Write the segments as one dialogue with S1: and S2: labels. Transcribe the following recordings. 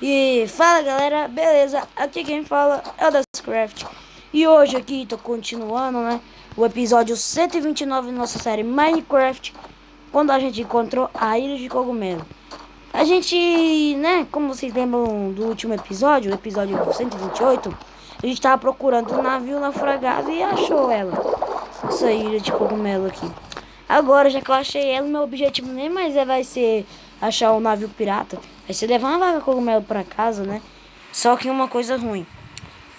S1: E fala galera, beleza? Aqui quem fala é o DasCraft. E hoje aqui tô continuando, né? O episódio 129 da nossa série Minecraft. Quando a gente encontrou a Ilha de Cogumelo. A gente, né? Como vocês lembram do último episódio, o episódio 128, a gente tava procurando um navio naufragado e achou ela. Essa ilha de cogumelo aqui. Agora, já que eu achei ela, meu objetivo nem mais vai ser achar um navio pirata. Vai ser levar uma vaca cogumelo pra casa, né? Só que uma coisa ruim.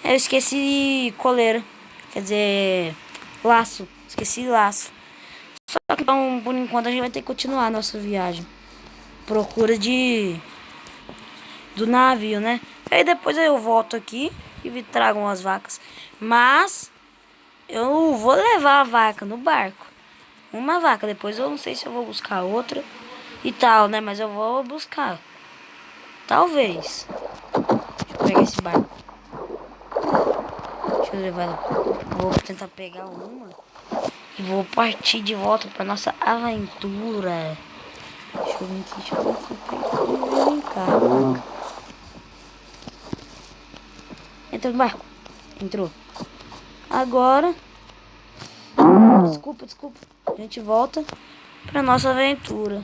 S1: Eu esqueci coleira. Quer dizer, laço. Esqueci laço. Só que então, por enquanto, a gente vai ter que continuar a nossa viagem. Procura do navio, né? Aí depois eu volto aqui e trago umas vacas. Mas eu vou levar a vaca no barco. Uma vaca, depois eu não sei se eu vou buscar outra e tal, né? Mas eu vou buscar. Talvez. Deixa eu pegar esse barco. Deixa eu levar ela. Vou tentar pegar uma e vou partir de volta pra nossa aventura. Deixa eu ver aqui, Vem cá, vaca. Entra no barco. Entrou. Agora. Desculpa. A gente volta pra nossa aventura.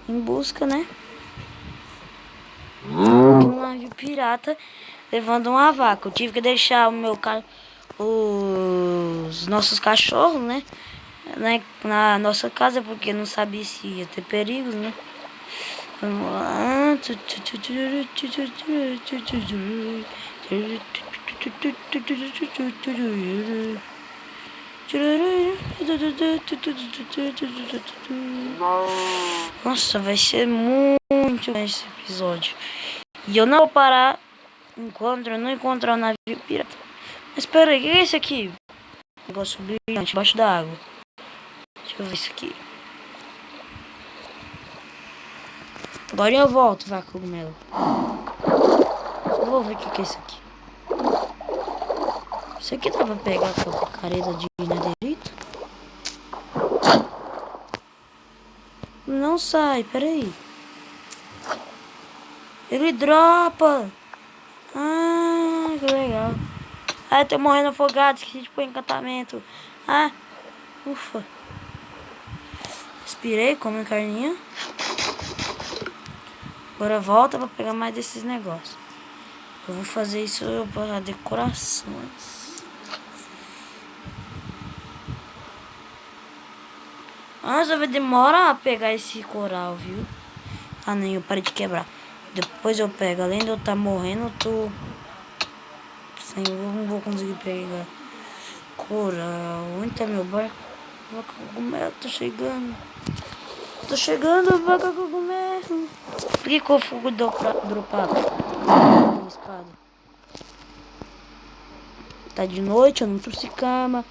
S1: Em busca, né? De um navio pirata levando uma vaca. Eu tive que deixar os nossos cachorros, né? Na nossa casa, porque não sabia se ia ter perigos, né? Vamos lá. Nossa, vai ser muito bem esse episódio. E eu não vou parar enquanto eu não encontrar o navio pirata. Mas espera aí, o que é isso aqui? Negócio brilhante embaixo da água. Deixa eu ver isso aqui. Agora eu volto, vaca cogumelo. Só vou ver o que é isso aqui. Isso aqui dá pra pegar com a careta de nederito? Não sai, peraí. Ele dropa. Ah, que legal. Ah, eu tô morrendo afogado, esqueci de pôr encantamento. Ah, ufa. Respirei, come carninha. Agora volta pra pegar mais desses negócios. Eu vou fazer isso para decorações. Mas vai demorar a pegar esse coral, viu? Ah, nem eu parei de quebrar. Depois eu pego. Além de eu estar morrendo, eu tô... Sem, eu não vou conseguir pegar coral. Onde tá meu barco? Vaca cogumelo, tô chegando. Tô chegando, vaca cogumelo. Por que eu fui dropar minha espada? Tá de noite, eu não trouxe cama.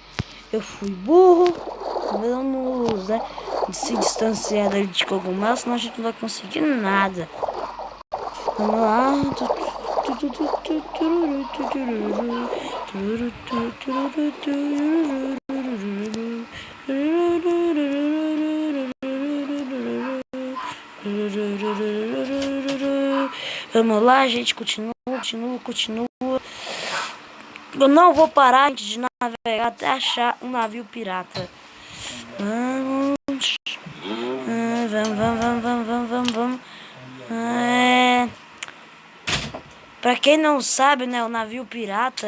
S1: Eu fui burro. Vamos, né, se distanciar dele de cogumelo, senão a gente não vai conseguir nada. Vamos lá. Vamos lá, gente. Continua. Eu não vou parar antes de navegar até achar um navio pirata. Vamos. Vamos. Pra quem não sabe, né, o navio pirata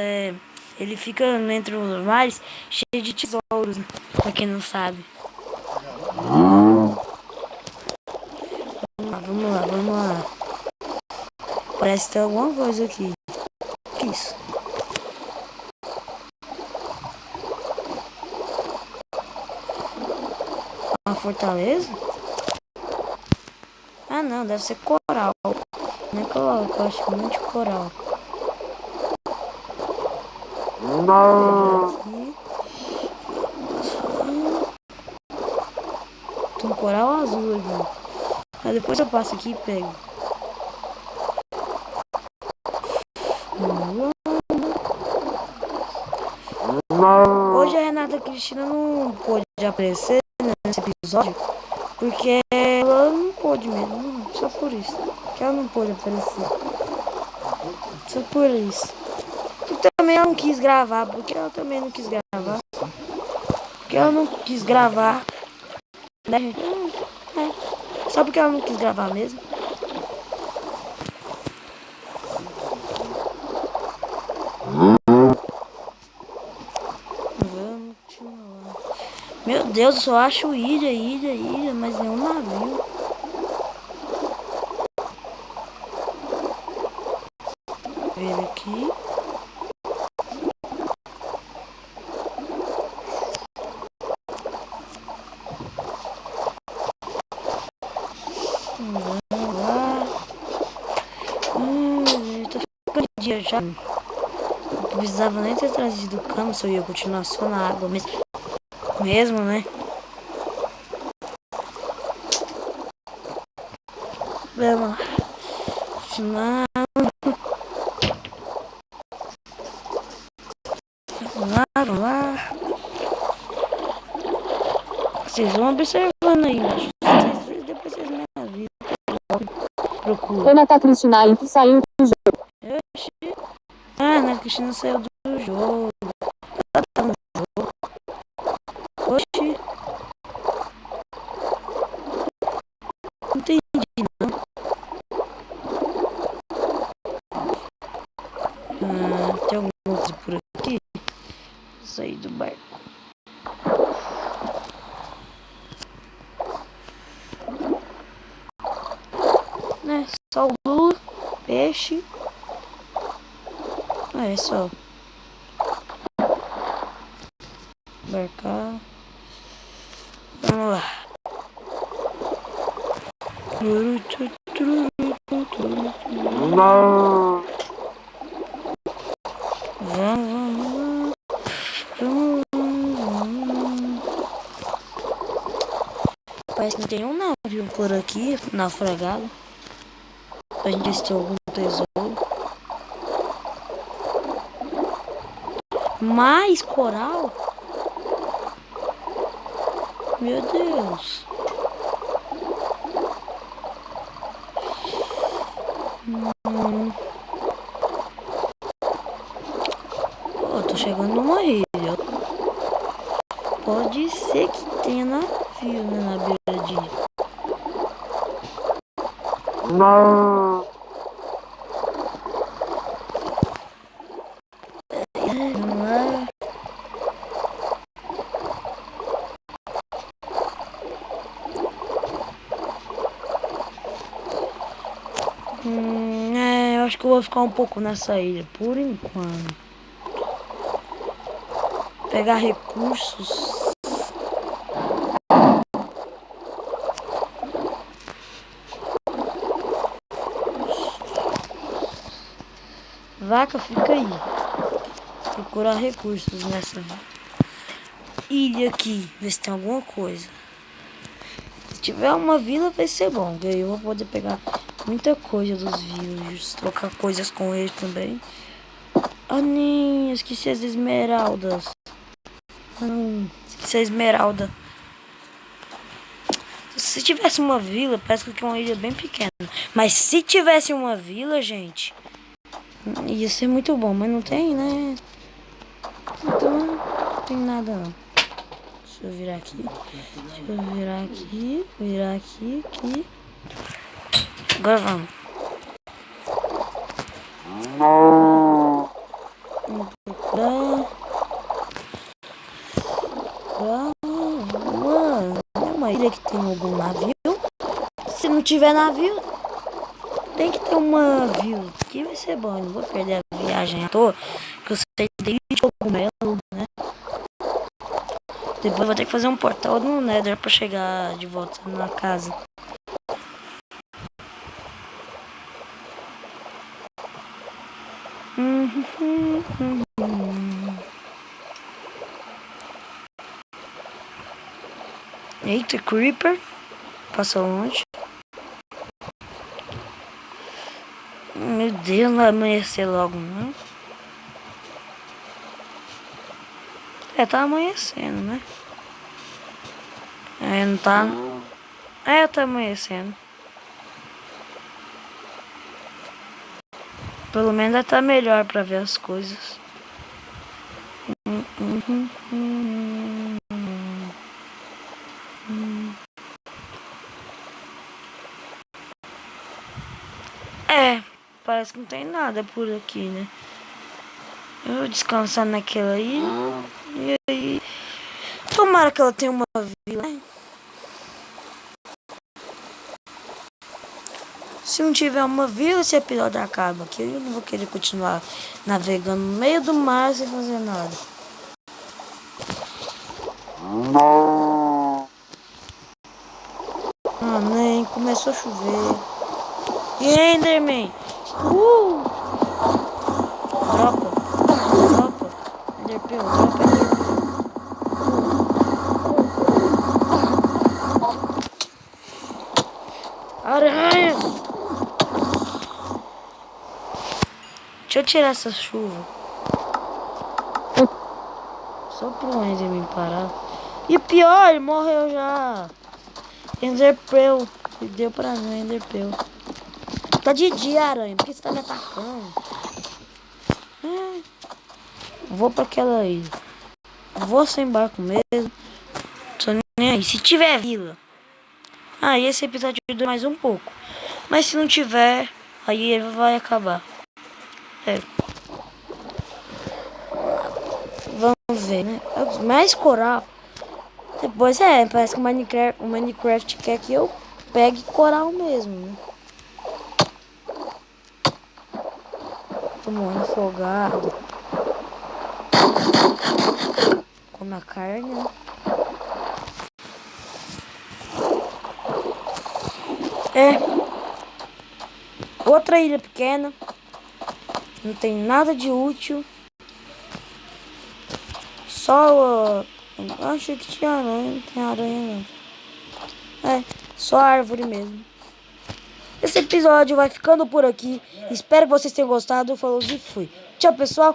S1: ele fica entre os mares cheio de tesouros, né? Pra quem não sabe. Vamos lá. Parece que tem alguma coisa aqui. O que é isso? Uma fortaleza? Ah não, deve ser coral. Não é coral, eu acho que é muito coral. Aqui. Tem um coral azul aqui. Mas depois eu passo aqui e pego. Hoje a Renata Cristina não pôde aparecer nesse episódio porque ela não pôde mesmo. Só por isso. Que ela não pôde aparecer. Só por isso. E também ela não quis gravar, porque ela também não quis gravar. Porque ela não quis gravar. Né, gente? Só porque ela não quis gravar mesmo. Vamos continuar. Meu Deus, eu só acho ilha, mas nenhum navio. Ver aqui. Vamos lá. Tô ficando de dia já. Não precisava nem ter trazido cama, se eu ia continuar só na água mesmo. Mesmo, né? Vamos lá. Continuar. Vamos lá. Vocês vão observando aí, mas depois vocês me avisam. Procura.
S2: Renata Cristina saiu do jogo.
S1: Oxi. Ah, Ana Cristina saiu do jogo. Ela tá no jogo. Oxi. Não entendi, não. Tem alguma coisa por aqui? Sair do barco. Né? Só o lula, peixe. Ah, é só. Embarcar. Vamos lá. Parece que tem um navio por aqui, naufragado. Pra gente ver se tem algum tesouro. Mais coral? Meu Deus. Oh, tô chegando numa ilha. Pode ser que tenha navio, né, na beira de... Vamos lá. Eu acho que eu vou ficar um pouco nessa ilha, por enquanto. Pegar recursos. Vaca, fica aí. Procurar recursos nessa ilha aqui. Ver se tem alguma coisa. Se tiver uma vila vai ser bom. Que aí eu vou poder pegar muita coisa dos villagers. Trocar coisas com eles também. Ah, nem esqueci as esmeraldas. Não, esqueci a esmeralda. Se tivesse uma vila, parece que é uma ilha bem pequena. Mas se tivesse uma vila, gente, ia ser muito bom. Mas não tem, né? Então, não tem nada não. Deixa eu virar aqui. Deixa eu virar aqui. Virar aqui, aqui. Agora vamos. Vamos procurar. É uma ilha que tem algum navio. Se não tiver navio, tem que ter uma vila. Que vai ser bom. Eu não vou perder a viagem à toa. Que eu sei que tem de cogumelo, né? Depois eu vou ter que fazer um portal no Nether pra chegar de volta na casa. Eita, Creeper. Passa longe. Meu Deus, não vai amanhecer logo, não. É, tá amanhecendo, né? É, não tá... É, tá amanhecendo. Pelo menos tá melhor pra ver as coisas. É, parece que não tem nada por aqui, né? Eu vou descansar naquela ilha. E aí... Tomara que ela tenha uma vila, né? Se não tiver uma vila, esse episódio acaba aqui. Eu não vou querer continuar navegando no meio do mar sem fazer nada. Ah, nem começou a chover. Enderman! Dropa! Enderpeel, dropa aqui. Aranha! Deixa eu tirar essa chuva. Só pro Enderman parar. E pior, ele morreu já. Enderpeel. Deu pra mim, Enderpeel. Tá de dia, aranha. Por que você tá me atacando? Vou pra aquela ilha. Vou sem barco mesmo. Tô nem aí. Se tiver vila. Aí esse episódio dura mais um pouco. Mas se não tiver, aí ele vai acabar. É. Vamos ver, né? Mais coral. Depois parece que o Minecraft quer que eu pegue coral mesmo, né? Tô morrendo afogado. Come a carne, né? Outra ilha pequena. Não tem nada de útil. Só... Eu achei que tinha aranha. Não tem aranha, não. Só árvore mesmo. Esse episódio vai ficando por aqui. Espero que vocês tenham gostado. Falou e fui. Tchau, pessoal.